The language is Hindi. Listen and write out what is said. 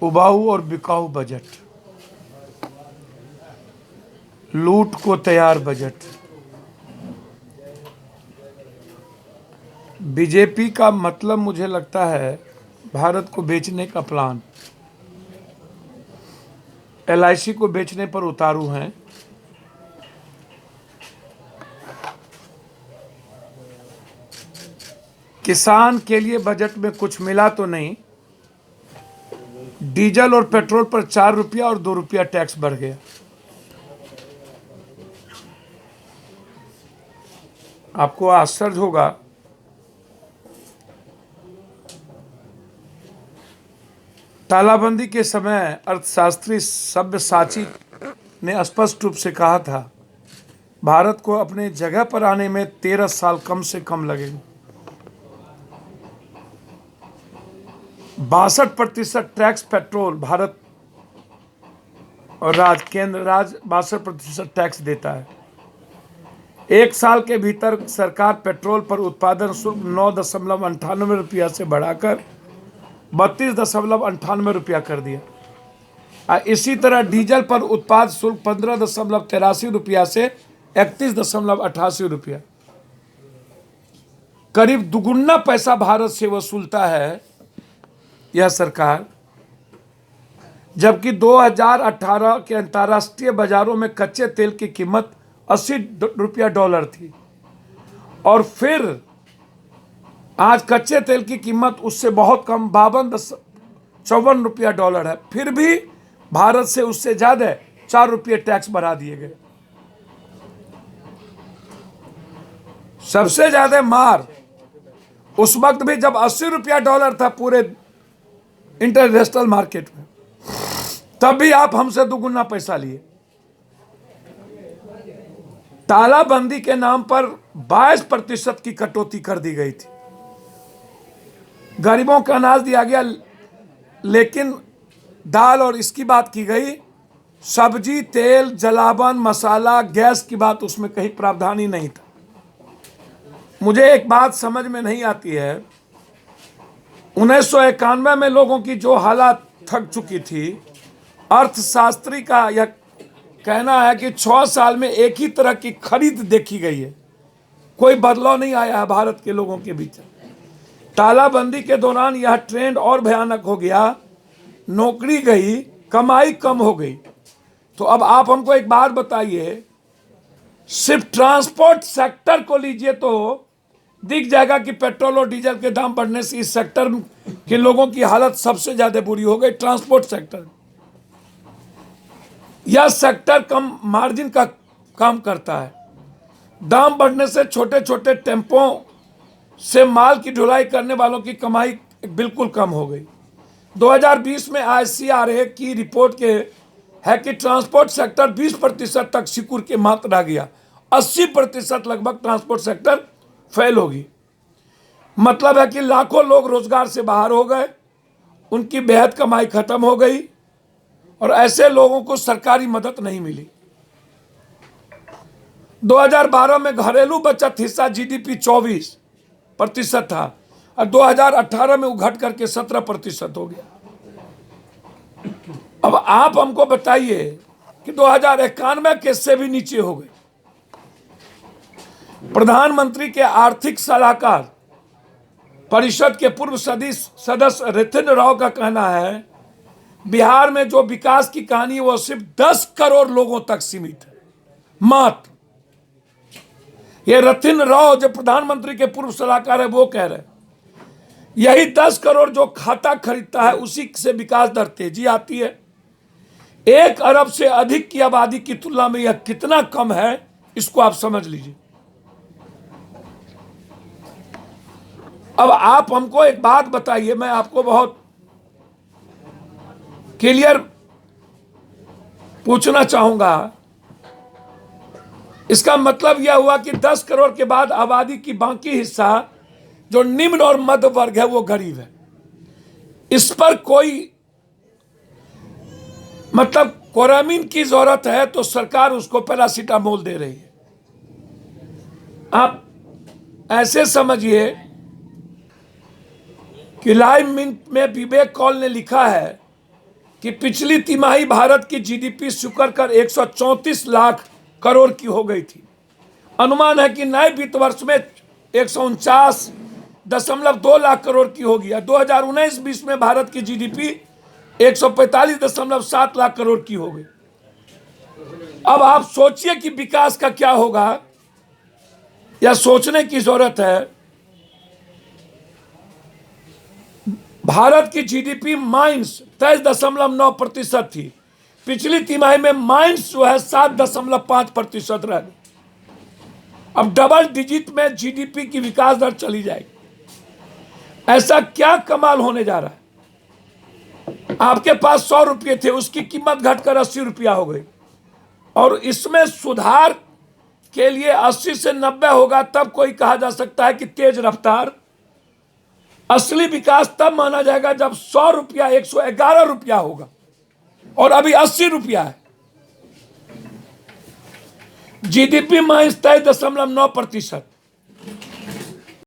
उबाऊ और बिकाऊ बजट, लूट को तैयार बजट। बीजेपी का मतलब मुझे लगता है भारत को बेचने का प्लान। एलआईसी को बेचने पर उतारू हैं। किसान के लिए बजट में कुछ मिला तो नहीं। डीजल और पेट्रोल पर 4 रुपया और 2 रुपया टैक्स बढ़ गया। आपको आश्चर्य होगा, तालाबंदी के समय अर्थशास्त्री सब्यसाची ने स्पष्ट रूप से कहा था भारत को अपने जगह पर आने में 13 साल कम से कम लगेंगे। 62% टैक्स पेट्रोल भारत और केंद्र राज्य 62% टैक्स देता है। एक साल के भीतर सरकार पेट्रोल पर उत्पादन शुल्क 9.98 रुपया से बढ़ाकर 32.98 रुपया कर दिया। इसी तरह डीजल पर उत्पाद शुल्क 15.83 रुपया से 31.88 रुपया, करीब दुगुना पैसा भारत से वसूलता है यह सरकार। जबकि 2018 के अंतर्राष्ट्रीय बाजारों में कच्चे तेल की कीमत 80 रुपया डॉलर थी और फिर आज कच्चे तेल की कीमत उससे बहुत कम 52.54 रुपया डॉलर है। फिर भी भारत से उससे ज्यादा 4 रुपये टैक्स बढ़ा दिए गए। सबसे ज्यादा मार उस वक्त भी जब 80 रुपया डॉलर था पूरे इंटरनेशनल मार्केट में, तब भी आप हमसे दुगुना पैसा लिए। तालाबंदी के नाम पर 22% की कटौती कर दी गई थी। गरीबों का अनाज दिया गया, लेकिन दाल और इसकी बात की गई, सब्जी, तेल, जलावन, मसाला, गैस की बात उसमें कहीं प्रावधान ही नहीं था। मुझे एक बात समझ में नहीं आती है, 1991 में लोगों की जो हालत थक चुकी थी, अर्थशास्त्री का यह कहना है कि 6 साल में एक ही तरह की खरीद देखी गई है, कोई बदलाव नहीं आया है भारत के लोगों के बीच। तालाबंदी के दौरान यह ट्रेंड और भयानक हो गया, नौकरी गई, कमाई कम हो गई। तो अब आप हमको एक बात बताइए, सिर्फ ट्रांसपोर्ट सेक्टर को लीजिए तो दिख जाएगा कि पेट्रोल और डीजल के दाम बढ़ने से इस सेक्टर के लोगों की हालत सबसे ज्यादा बुरी हो गई। ट्रांसपोर्ट सेक्टर, यह सेक्टर कम मार्जिन का काम करता है। दाम बढ़ने से छोटे छोटे टेम्पों से माल की ढुलाई करने वालों की कमाई बिल्कुल कम हो गई। 2020 में ICRA की रिपोर्ट के है कि ट्रांसपोर्ट सेक्टर 20% तक सिकुड़ के मात रह गया। 80% लगभग ट्रांसपोर्ट सेक्टर फेल होगी। मतलब है कि लाखों लोग रोजगार से बाहर हो गए, उनकी बेहद कमाई खत्म हो गई और ऐसे लोगों को सरकारी मदद नहीं मिली। 2012 में घरेलू बचत हिस्सा GDP 24% था और 2018 में वो घट करके 17% हो गया। अब आप हमको बताइए कि 2091 के से भी नीचे हो गए। प्रधानमंत्री के आर्थिक सलाहकार परिषद के पूर्व सदस्य रतिन राव का कहना है बिहार में जो विकास की कहानी है वो सिर्फ 10 करोड़ लोगों तक सीमित है मात्र। ये रतिन राव जो प्रधानमंत्री के पूर्व सलाहकार है वो कह रहे हैं यही 10 करोड़ जो खाता खरीदता है उसी से विकास दर तेजी आती है। 1 अरब से अधिक की आबादी की तुलना में यह कितना कम है, इसको आप समझ लीजिए। अब आप हमको एक बात बताइए, मैं आपको बहुत क्लियर पूछना चाहूंगा। इसका मतलब यह हुआ कि 10 करोड़ के बाद आबादी की बाकी हिस्सा जो निम्न और मध्य वर्ग है वो गरीब है। इस पर कोई मतलब कोरामीन की जरूरत है तो सरकार उसको पैरासीटामोल दे रही है। आप ऐसे समझिए कि लाइव मिंट में विवेक कौल ने लिखा है कि पिछली तिमाही भारत की जीडीपी शुक्र कर 134 लाख करोड़ की हो गई थी। अनुमान है कि नए वित्त वर्ष में 149.2 लाख करोड़ की होगी। 2019-20 में भारत की जीडीपी 145.7 लाख करोड़ की हो गई। अब आप सोचिए कि विकास का क्या होगा, या सोचने की जरूरत है। भारत की जीडीपी माइनस 23.9% थी। पिछली तिमाही में माइनस जो है 7.5% रह गई। अब डबल डिजिट में जीडीपी की विकास दर चली जाएगी। ऐसा क्या कमाल होने जा रहा है? आपके पास 100 रुपये थे, उसकी कीमत घटकर 80 रुपया हो गई। और इसमें सुधार के लिए 80 से 90 होगा, तब कोई कहा जा सकता है कि तेज रफ्तार। असली विकास तब माना जाएगा जब 100 रुपया 111 रुपया होगा, और अभी 80 रुपया है। GDP minus 23.9%।